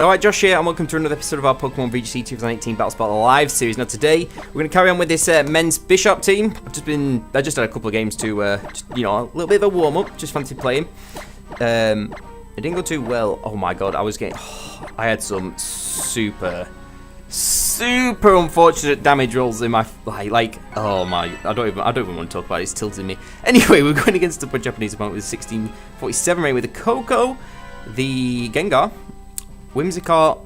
Alright, Josh here, and welcome to another episode of our Pokemon VGC 2018 Battle Spot Live series. Now today, we're going to carry on with this men's Bishop team. I just had a couple of games to, a little bit of a warm-up, just fancy playing. It didn't go too well. Oh my god, I had some super unfortunate damage rolls in my, oh my, I don't even want to talk about it, it's tilting me. Anyway, we're going against a Japanese opponent with 1647 rating with the Koko, the Gengar, Whimsicott,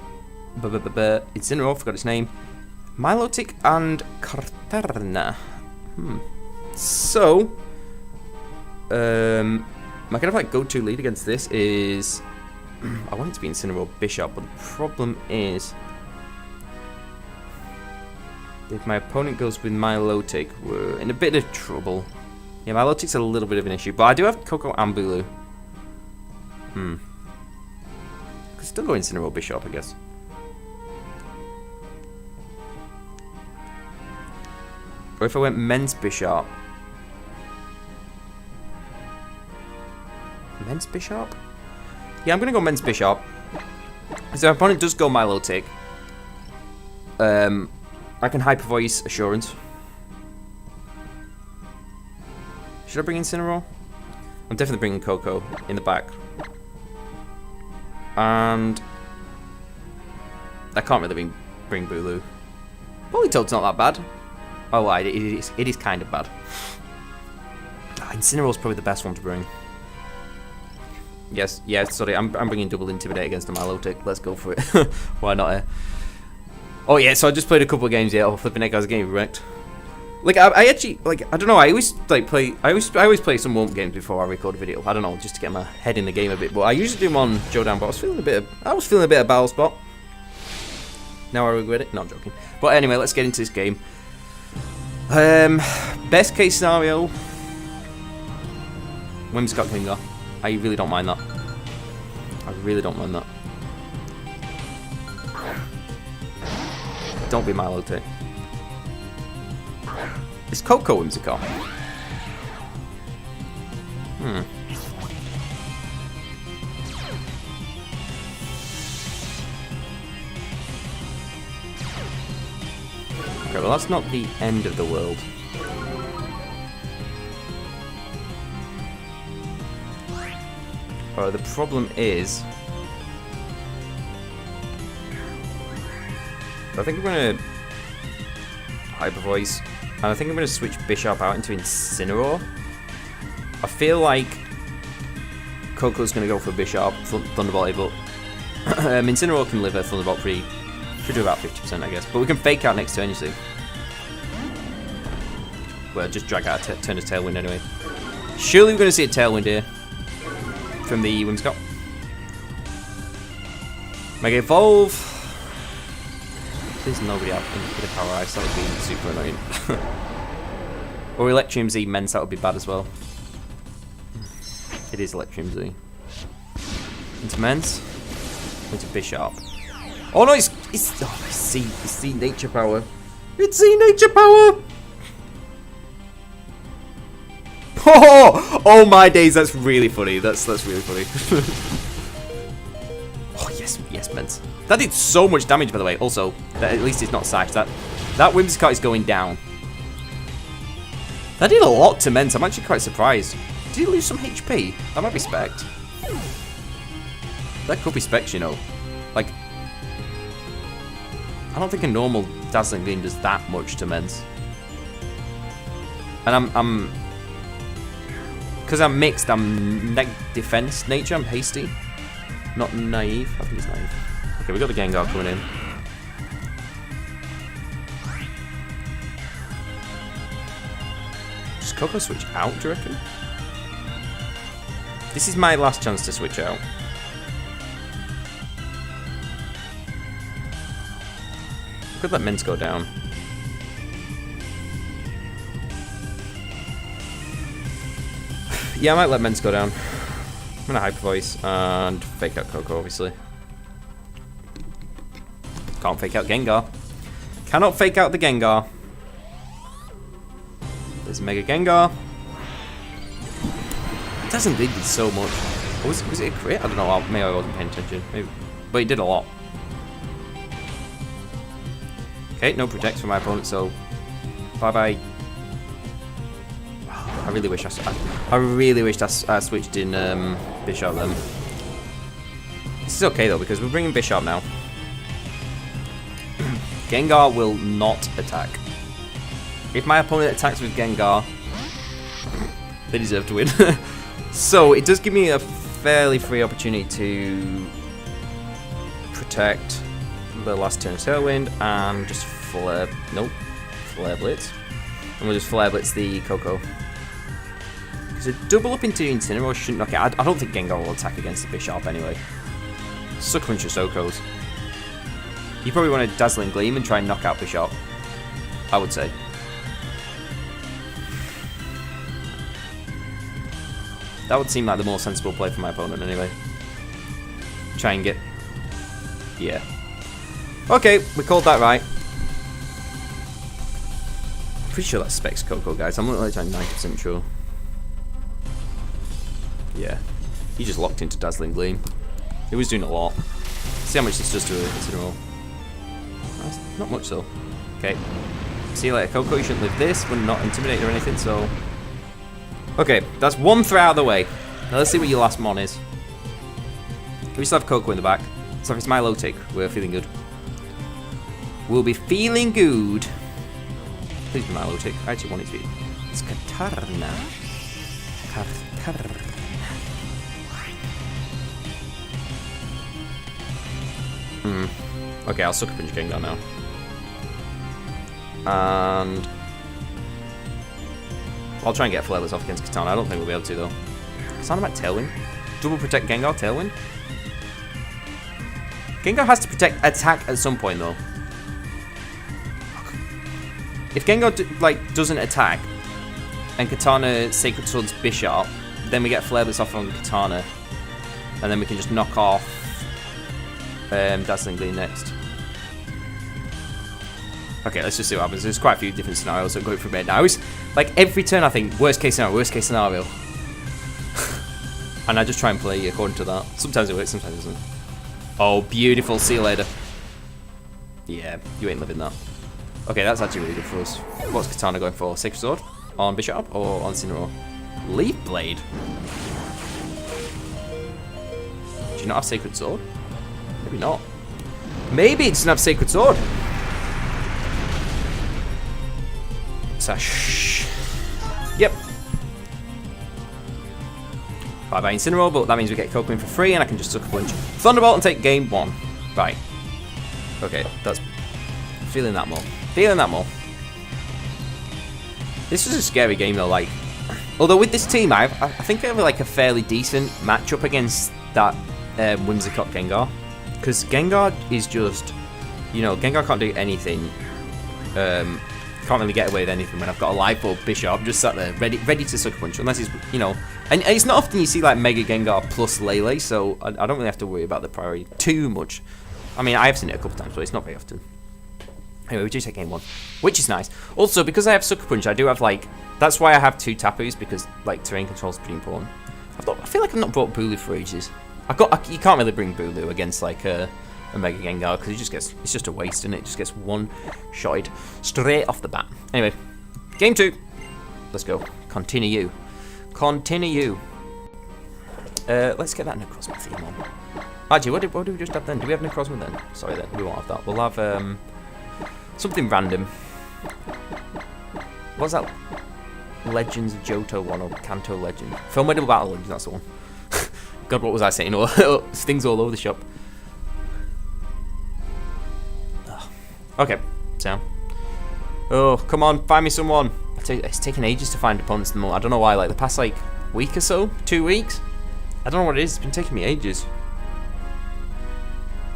Incineroar, forgot its name, Milotic, and Kartarna. So, my kind of go-to lead against this is, I want it to be Incineroar Bishop, but the problem is, if my opponent goes with Milotic, we're in a bit of trouble. Yeah, Milotic's a little bit of an issue, but I do have Koko and Bulu. Could still go Incineroar Bishop, I guess. Or if I went Men's Bishop. Men's Bishop? Yeah, I'm gonna go Men's Bishop. So my opponent does go Milotic. I can Hyper Voice Assurance. Should I bring Incineroar? I'm definitely bringing Koko in the back. And I can't really bring Bulu. Politoad's not that bad. Oh, it is kind of bad. Incineroar's probably the best one to bring. Yes, sorry, I'm bringing Double Intimidate against the Milotic. Let's go for it. Why not? Oh yeah, so I just played a couple of games. Yeah, flipping heck, I was getting wrecked. I actually I don't know. I always play some warm games before I record a video. I don't know, just to get my head in the game a bit. But I usually do them on Jodan. But I was feeling a bit of Battle Spot. Now I regret it. No, I'm joking. But anyway, let's get into this game. Best case scenario, Whimsicott Gengar. I really don't mind that. I really don't mind that. Don't be Milotic. Is Koko Whimsicott? Okay, well that's not the end of the world. The problem is, I think I'm gonna Hyper Voice, and I think I'm gonna switch Bishop out into Incineroar. I feel like Koko's gonna go for Bishop, Thunderbolt, but Incineroar can live a Thunderbolt should do about 50%, I guess. But we can fake out next turn, you see. Well, just drag out a turn of Tailwind anyway. Surely we're gonna see a Tailwind here from the Whimsicott. Mega Evolve. There's nobody out in the Power Ice, that would be super annoying. Or Electrium Z Men's, that would be bad as well. It is Electrium Z. Into Men's. Into Bishop. Oh no, it's Z Nature Power. It's Z Nature Power! Oh my days, that's really funny. That's really funny. Oh yes, Men's. That did so much damage, by the way. Also, at least it's not Sash. That Whimsicott is going down. That did a lot to Men's. I'm actually quite surprised. Did he lose some HP? That might be Spect. That could be Spect, you know. I don't think a normal Dazzling Gleam does that much to Men's. And because I'm mixed, I'm defense nature, I'm hasty. Not naive. I think he's naive. Okay, we got the Gengar coming in. Does Koko switch out, do you reckon? This is my last chance to switch out. I could let Mints go down. Yeah, I might let Mints go down. I'm gonna Hyper Voice and fake out Koko, obviously. Can't fake out Gengar. Cannot fake out the Gengar. There's Mega Gengar. It did so much. Was it a crit? I don't know. Maybe I wasn't paying attention. Maybe. But it did a lot. Okay, no protect for my opponent, so bye-bye. I really wish I switched in Bishop then. This is okay though, because we're bringing Bishop now. Gengar will not attack. If my opponent attacks with Gengar, they deserve to win. So it does give me a fairly free opportunity to protect the last turn of Tailwind and just Flare Blitz. And we'll just Flare Blitz the Coco. Because a double up into Incineroar shouldn't knock it. I don't think Gengar will attack against the Bishop anyway. Sucker Punch your Sokos. You probably want a Dazzling Gleam and try and knock out Bishop, I would say. That would seem like the more sensible play for my opponent anyway. Try and get... Yeah. Okay, we called that right. Pretty sure that's Specs Coco, guys. I'm only like 90% sure. Yeah. He just locked into Dazzling Gleam. He was doing a lot. See how much this does to a Incineroar. Not much though. Okay. See you later, Coco. You shouldn't live this. We're not intimidated or anything, so... Okay, that's one throw out of the way. Now let's see what your last mon is. We still have Coco in the back. So if it's my low tick, we're feeling good. We'll be feeling good. Please be my low tick. I actually want it to be. It's Katarina. Katarina. Okay, I'll Sucker Punch Gengar now. And I'll try and get Flare Blitz off against Katana. I don't think we'll be able to though. Katana might Tailwind. Double protect Gengar, Tailwind. Gengar has to protect attack at some point though. If Gengar doesn't attack and Katana Sacred Swords Bishop, then we get Flare Blitz off on Katana, and then we can just knock off Dazzling Gleam next. Okay, let's just see what happens. There's quite a few different scenarios that go through my head now. It's like every turn I think, worst case scenario. And I just try and play according to that. Sometimes it works, sometimes it doesn't. Oh, beautiful. See you later. Yeah, you ain't living that. Okay, that's actually really good for us. What's Katana going for? Sacred Sword? On Bishop or on Incineroar? Leaf Blade? Do you not have Sacred Sword? Maybe not. Maybe it doesn't have Sacred Sword. Sash. Yep. Bye-bye Incineroar, but that means we get Coco in for free and I can just Sucker Punch Thunderbolt and take game 1. Right. Okay, that's... Feeling that more. Feeling that more. This was a scary game though, like... Although with this team, I think I have like a fairly decent matchup against that Whimsicott Gengar. Because Gengar is just... You know, Gengar can't do anything. Can't really get away with anything when I've got a life orb Bishop just sat there ready to Sucker Punch, unless he's, you know, and it's not often you see like Mega Gengar plus Lele, so I don't really have to worry about the priority too much. I mean, I have seen it a couple times, but it's not very often. Anyway, we do take game 1, which is nice. Also, because I have Sucker Punch, I do have like, that's why I have 2 Tapus, because like terrain control is pretty important. I feel like I've not brought Bulu for ages. You can't really bring Bulu against like a Mega Gengar, because it's just a waste, and it just gets one-shotted straight off the bat. Anyway, game 2. Let's go. Continue. Let's get that Necrozma theme on. Actually, what do we just have then? Do we have Necrozma then? Sorry, then we won't have that. We'll have something random. What's that? Legends Johto one or Kanto Legend? Formidable Battle Legends. That's the one. God, what was I saying? Things all over the shop. Okay, so. Oh, come on, find me someone. It's taken ages to find opponents at the moment. I don't know why, like the past like week or so, 2 weeks. I don't know what it is, it's been taking me ages.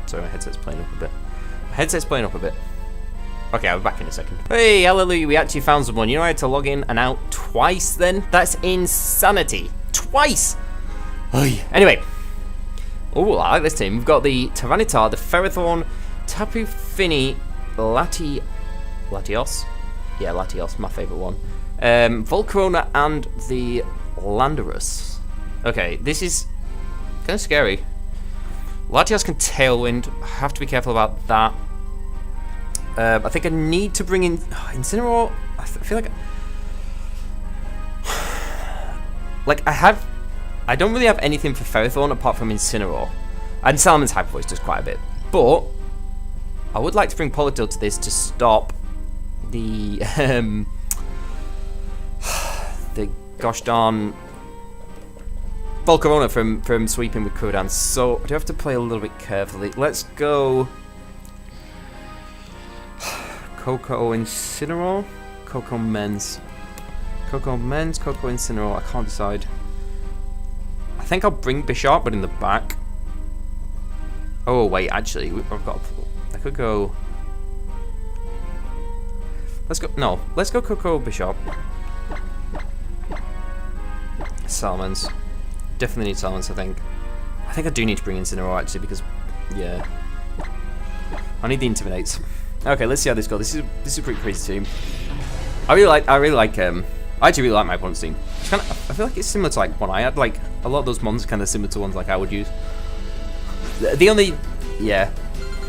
Sorry, my headset's playing up a bit. Okay, I'll be back in a second. Hey, hallelujah, we actually found someone. You know I had to log in and out twice then? That's insanity. Twice! Anyway. Oh, I like this team. We've got the Tyranitar, the Ferrothorn, Tapu Fini, Latios. Yeah, Latios, my favourite one. Volcarona and the Landorus. Okay, this is kind of scary. Latios can Tailwind. I have to be careful about that. I think I need to bring in Incineroar. I feel like I don't really have anything for Ferrothorn apart from Incineroar, and Salaman's Hyper Voice does quite a bit. But I would like to bring Politoed to this to stop the the gosh darn Volcarona from sweeping with Kurodance. So I do have to play a little bit carefully. Let's go Coco Incineroar, Coco Men's, Coco Incineroar. I can't decide. I think I'll bring Bisharp, but in the back. Oh wait, actually, I've got. I could go. Let's go Coco Bisharp. Salamence. Definitely need Salamence, I think. I think I do need to bring Incineroar actually because, yeah, I need the Intimidates. Okay, let's see how this goes. This is a pretty crazy team. I actually really like my opponent's team. It's kind of, I feel like it's similar to like one I had. Like a lot of those mons are kind of similar to ones like I would use. The only, yeah.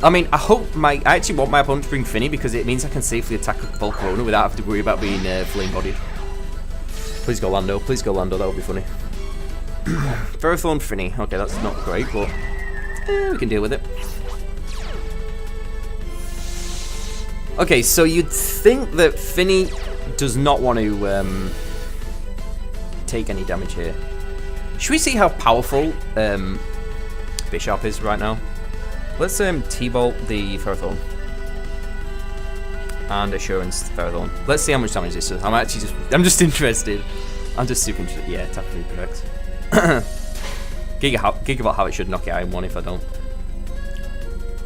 I mean, I actually want my opponent to bring Finny because it means I can safely attack Volcarona without having to worry about being flame bodied. Please go Lando. Please go Lando. That would be funny. Ferrothorn Finny. Okay, that's not great, but we can deal with it. Okay, so you'd think that Finny does not want to take any damage here. Should we see how powerful Bisharp is right now? Let's T-Bolt the Ferrothorn. And Assurance Ferrothorn. Let's see how much damage this does. I'm just interested. I'm just super interested. Yeah, tap 3 correct. Gigabyte how it should knock it out in one if I don't.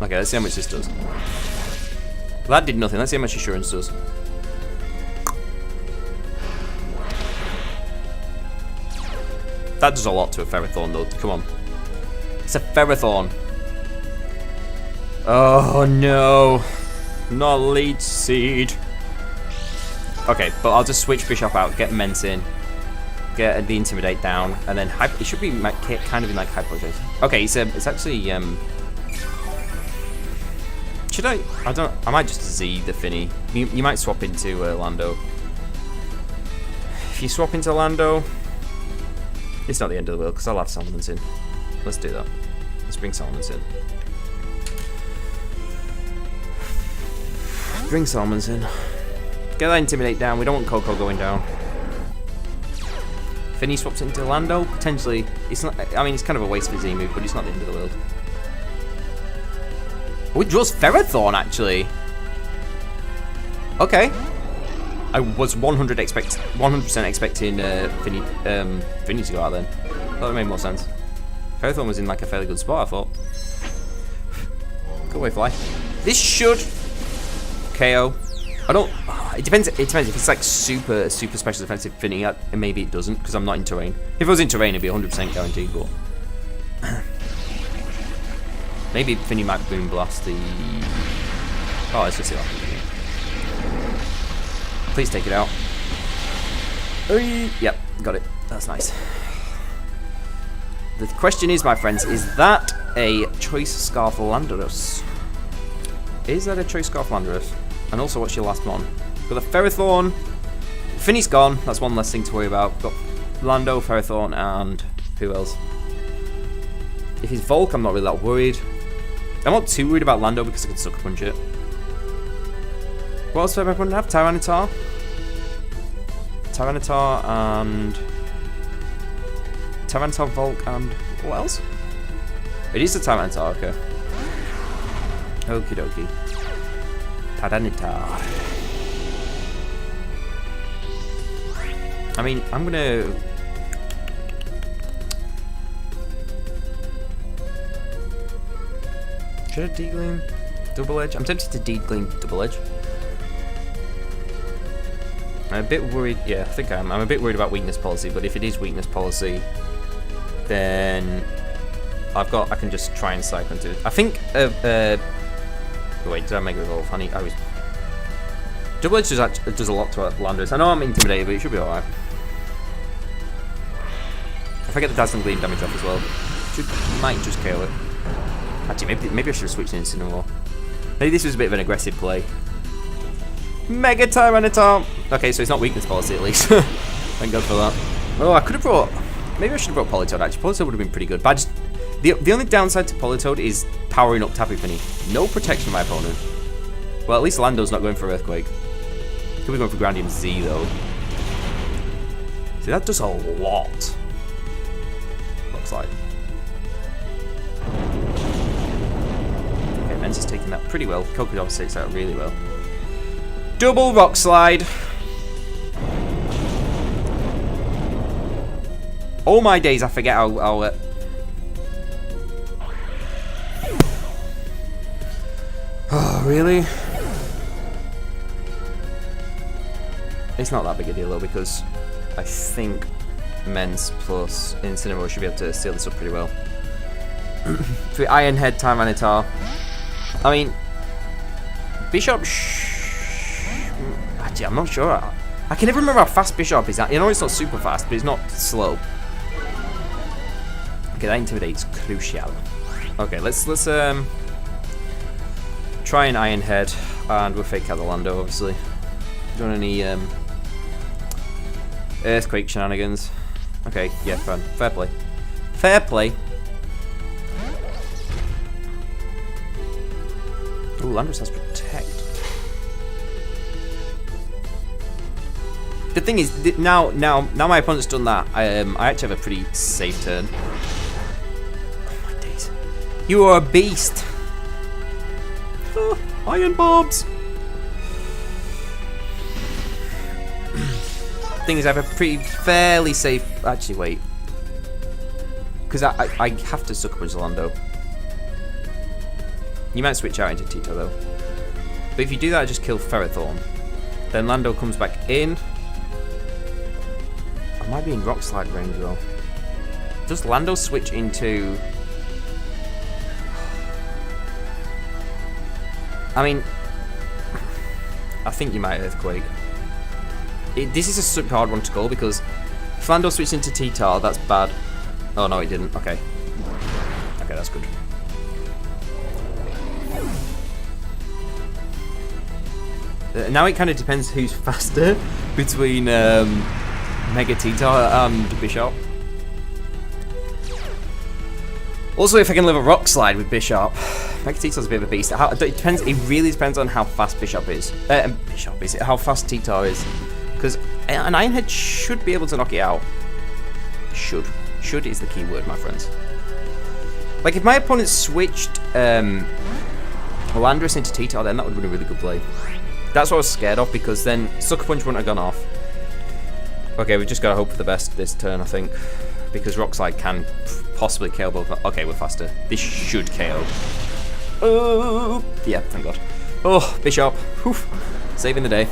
Okay, let's see how much this does. That did nothing. Let's see how much Assurance does. That does a lot to a Ferrothorn though. Come on. It's a Ferrothorn. Oh no. Not Leech Seed. Okay, but I'll just switch Bisharp out, get Mence in, get the Intimidate down, and then it should be kind of in like Hyper Voice. Okay, it's actually should I might just Z the Finny. You might swap into Lando. If you swap into Lando, it's not the end of the world because I'll have Salamence in. Let's do that. Let's bring Salamence in. Bring Salamence in. Get that Intimidate down. We don't want Coco going down. Finny swaps into Lando. Potentially, it's not. I mean, it's kind of a waste of a Z move, but it's not the end of the world. Oh, it draws Ferrothorn actually. Okay. I was 100% expecting Finny to go out then. That would make more sense. Ferrothorn was in like a fairly good spot, I thought. Go away, Fly. This should KO. I don't. It depends. It depends if it's like super special defensive Finny. Maybe it doesn't because I'm not in terrain. If it was in terrain, it'd be 100% guaranteed. But maybe Finny might boom blast the. Oh, let's just see that. Please take it out. Yep, got it. That's nice. The question is, my friends, is that a Choice Scarf Landorus? Is that a Choice Scarf Landorus? And also, what's your last one? Got the Ferrothorn. Finny's gone. That's one less thing to worry about. Got Lando, Ferrothorn, and who else? If he's Volk, I'm not really that worried. I'm not too worried about Lando because I can Sucker Punch it. What else do I have? Tyranitar, Volk, and what else? It is the Tyranitar, okay. Okie dokie. Tyranitar. I mean, I'm gonna. Should I D-Gleam Double Edge? I'm tempted to D-Gleam Double Edge. I'm a bit worried. Yeah, I think I am. I'm a bit worried about weakness policy, but if it is weakness policy, then I can just try and cycle into it. I think. Wait, did I make it evolve? I was. Double Edge does a lot to Landorus. I know I'm intimidated, but it should be alright. If I get the Dazzling Gleam damage off as well, might just KO it. Actually, maybe I should have switched into Incineroar. Maybe this was a bit of an aggressive play. Mega Tyranitar. Okay, so it's not weakness policy at least. Thank God for that. Oh, I could have brought... Maybe I should have brought Politoed actually. Politoed would have been pretty good. But I just... The only downside to Politoed is powering up Tapu Fini. No protection from my opponent. Well, at least Lando's not going for Earthquake. Could be going for Grandium Z though. See, that does a lot. Looks like. Okay, Men's is taking that pretty well. Coco obviously takes that really well. Double Rock Slide. All my days, I forget how oh, really? It's not that big a deal though, because I think Men's plus Incineroar should be able to seal this up pretty well. For Iron Head, Tyranitar. I mean, Bishop. Actually, I'm not sure. I can never remember how fast Bishop is. You know, it's not super fast, but it's not slow. Okay, that intimidates crucial. Okay, let's try an Iron Head, and we'll fake out the Lando, obviously. Don't any Earthquake shenanigans. Okay, yeah, fun. Fair play. Fair play. Ooh, Landorus has Protect. The thing is, now my opponent's done that, I actually have a pretty safe turn. Oh my days. You are a beast! Oh, Iron Bombs! Thing is, I have a pretty fairly safe... Actually, wait. Because I have to Sucker Punch Lando. You might switch out into Tito though. But if you do that, I just kill Ferrothorn. Then Lando comes back in. I might be in Rock Slide range though. Does Lando switch into... I mean... I think you might Earthquake. This is a super hard one to call because if Lando switches into T-Tar, that's bad. Oh no, it didn't. Okay. Okay, that's good. Now it kind of depends who's faster between Mega T-Tar and Bishop. Also, if I can live a Rock Slide with Bishop, Mega T-Tar's a bit of a beast. It depends. It really depends on how fast Bishop is. How fast T-Tar is. Because an Iron Head should be able to knock it out. Should. Should is the key word, my friends. Like, if my opponent switched Landorus into T-Tar, then that would have been a really good play. That's what I was scared of, because then Sucker Punch wouldn't have gone off. Okay, we've just got to hope for the best this turn, I think. Because Rock Slide can possibly KO both. Okay, we're faster. This should KO. Oh, yeah, thank God. Oh, Bishop. Whew. Saving the day.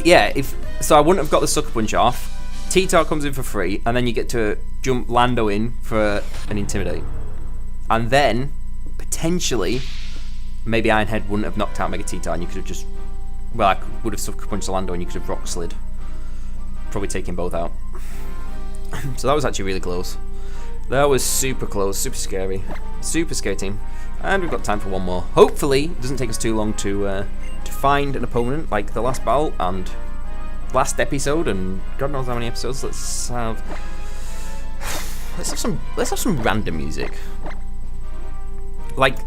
Yeah, so I wouldn't have got the Sucker Punch off. T-Tar comes in for free, and then you get to jump Lando in for an Intimidate. And then, potentially, maybe Iron Head wouldn't have knocked out Mega T-Tar, and you could have just... Well, I would have Sucker Punched Lando, and you could have Rock Slid. Probably taking both out. So that was actually really close. That was super close, super scary. Super scary team. And we've got time for one more. Hopefully, it doesn't take us too long to find an opponent, like the last battle and last episode, and God knows how many episodes. Let's have some random music. Like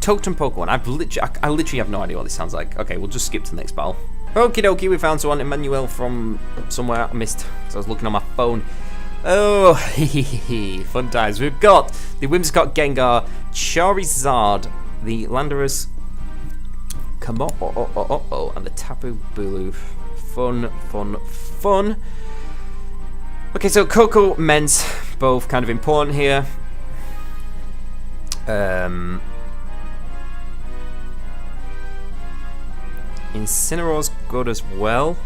Totem Pokemon. I literally have no idea what this sounds like. Okay, we'll just skip to the next battle. Okie dokie, we found someone, Emmanuel from somewhere I missed, so I was looking on my phone. Oh, fun times. We've got the Whimsicott Gengar, Charizard, the Landorus, and the Tapu Bulu. Fun, fun, fun. Okay, so Coco, Mens, both kind of important here. Incineroar's good as well.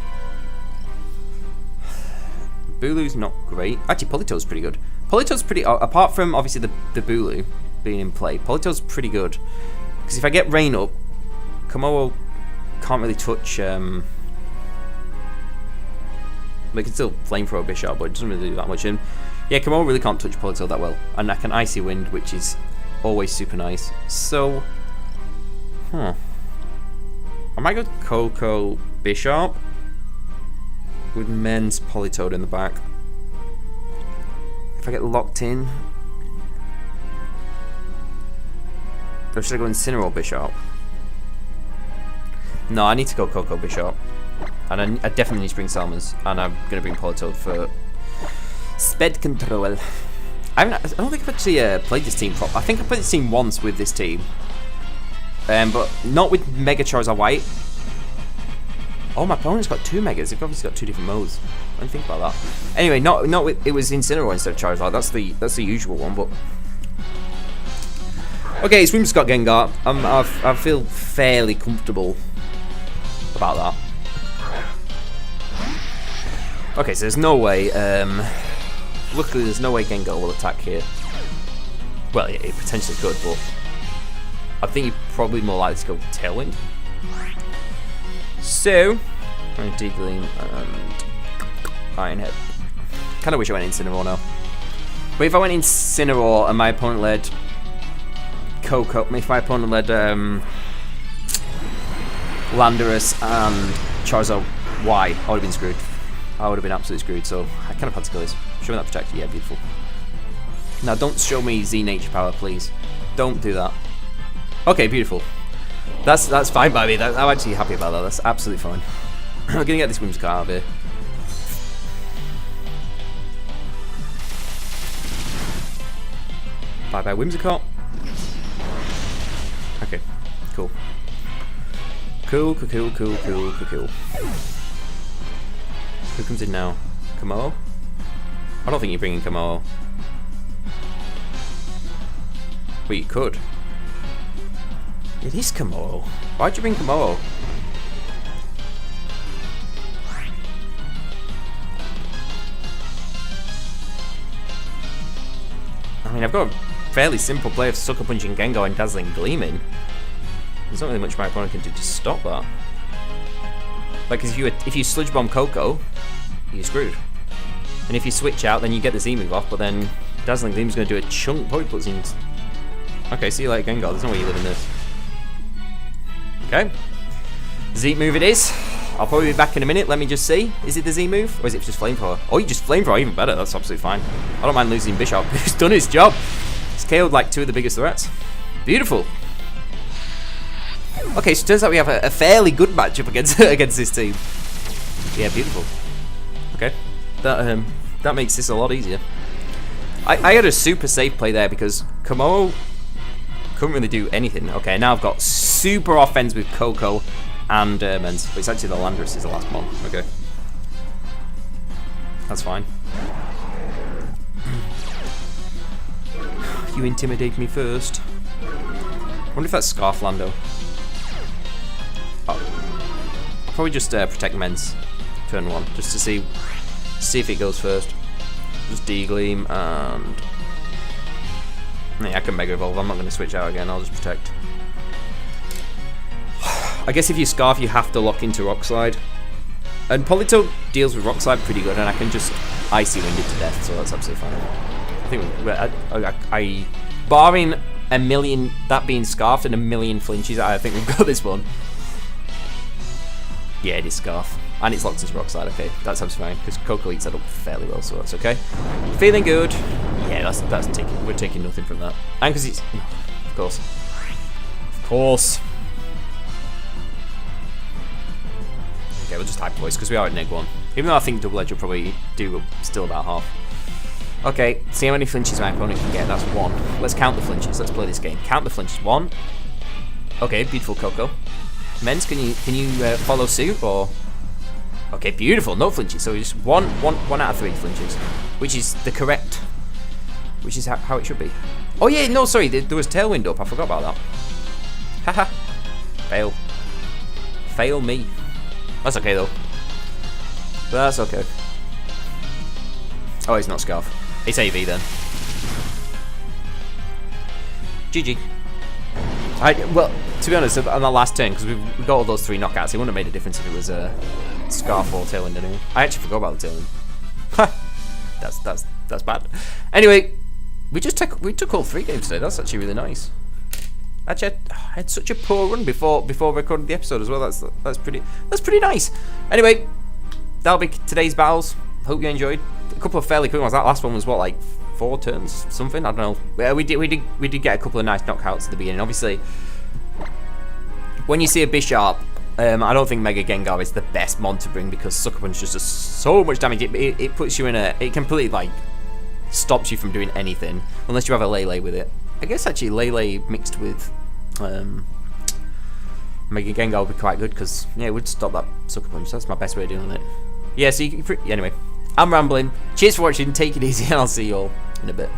Bulu's not great. Actually, Politoed's pretty good. Politoed's pretty... apart from, obviously, the Bulu being in play, Politoed's pretty good. Because if I get Rain up, Komodo can't really touch... They can still Flamethrower Bishop, but it doesn't really do that much. And yeah, Komodo really can't touch Politoed that well. And I can Icy Wind, which is always super nice. So... I might go Coco Bishop with men's Politoed in the back. If I get locked in, or should I go Incineroar Bishop? No, I need to go Coco Bishop, and I definitely need to bring Salmons, and I'm gonna bring Politoed for speed control. I don't think I've actually played this team properly. I think I played this team once with this team, but not with Mega Charizard White. Oh, my opponent's got 2 Megas. They've obviously got 2 different modes. I didn't think about that. Anyway, not with, it was Incineroar instead of Charizard. That's the usual one, but okay, it's Whimsicott Gengar. I feel fairly comfortable about that. Okay, so there's no way. Luckily, there's no way Gengar will attack here. Well, it potentially could, but I think you're probably more likely to go Tailwind. So, I'm going to D-Gleam and Iron Head. Kind of wish I went Incineroar now. But if I went Incineroar and my opponent led Coco, if my opponent led Landorus and Charizard Y, I would have been screwed. I would have been absolutely screwed, so I kind of had to kill this. Show me that protector, yeah, beautiful. Now don't show me Z Nature Power, please. Don't do that. Okay, beautiful. That's fine by me. I'm actually happy about that. That's absolutely fine. I'm gonna get this Whimsicott out of here. Bye bye Whimsicott. Okay, cool. Cool. Who comes in now? Kamo? I don't think you're bringing Kamo. Well, you could. It is Kamo. Why'd you bring Kamo? I mean, I've got a fairly simple play of Sucker Punching Gengar and Dazzling Gleaming. There's not really much my opponent can do to stop that. Like, if you Sludge Bomb Coco, you're screwed. And if you switch out, then you get the Z move off, but then Dazzling Gleam's going to do a chunk. Probably puts in. Okay, see you later, Gengar. There's no way you live in this. Okay. Z move it is. I'll probably be back in a minute. Let me just see. Is it the Z move? Or is it just Flamethrower? Oh, you just Flamethrower. Even better. That's absolutely fine. I don't mind losing Bishop. He's done his job. He's KO'd like 2 of the biggest threats. Beautiful. Okay, so it turns out we have a fairly good matchup against this team. Yeah, beautiful. Okay. That makes this a lot easier. I had a super safe play there because Kamo couldn't really do anything. Okay, now I've got super offense with Coco and Men's. But it's actually the Landorus is the last one. Okay. That's fine. You intimidate me first. I wonder if that's Scarf Lando. Oh. I'll probably just protect Men's turn 1 just to see if it goes first. Just D-Gleam and yeah, I can Mega Evolve. I'm not going to switch out again. I'll just protect. I guess if you Scarf, you have to lock into Rock Slide. And Politoed deals with Rock Slide pretty good, and I can just Icy Wind it to death, so that's absolutely fine. I think barring a million, that being Scarfed and a million flinches, I think we've got this one. Yeah, it is Scarf. And it's locked into Rock Slide, okay. That's absolutely fine, because Coco eats that up fairly well, so that's okay. Feeling good. Yeah, that's taking, we're taking nothing from that. And because it's, no, of course. Of course. Okay, we'll just Hyper Voice, because we are at Neg 1. Even though I think Double Edge will probably do still about half. Okay, see how many flinches my opponent can get. That's 1. Let's count the flinches. Let's play this game. Count the flinches. 1. Okay, beautiful Coco. Men's, can you follow suit or? Okay, beautiful. No flinches. So just one out of 3 flinches, which is the correct. Which is how it should be. Oh yeah, no, sorry. There was Tailwind up. I forgot about that. Haha. Fail. Fail me. That's okay though. That's okay. Oh, it's not Scarf. It's AV then. GG. Well, to be honest, on the last turn, because we got all those 3 knockouts, it wouldn't have made a difference if it was a Scarf or Tailwind anyway. I actually forgot about the Tailwind. Ha! That's bad. Anyway, we took all 3 games today. That's actually really nice. Actually, I had such a poor run before recording the episode as well. That's pretty nice. Anyway, that'll be today's battles. Hope you enjoyed. A couple of fairly quick ones. That last one was what, like 4 turns, something. I don't know. We did get a couple of nice knockouts at the beginning. Obviously, when you see a Bisharp, I don't think Mega Gengar is the best mon to bring because Sucker Punch just does so much damage. It puts you in it completely like stops you from doing anything unless you have a Lele with it. I guess actually Lele mixed with Mega Gengar would be quite good because it would stop that Sucker Punch. That's my best way of doing it. Yeah, so anyway, I'm rambling. Cheers for watching. Take it easy, and I'll see you all in a bit.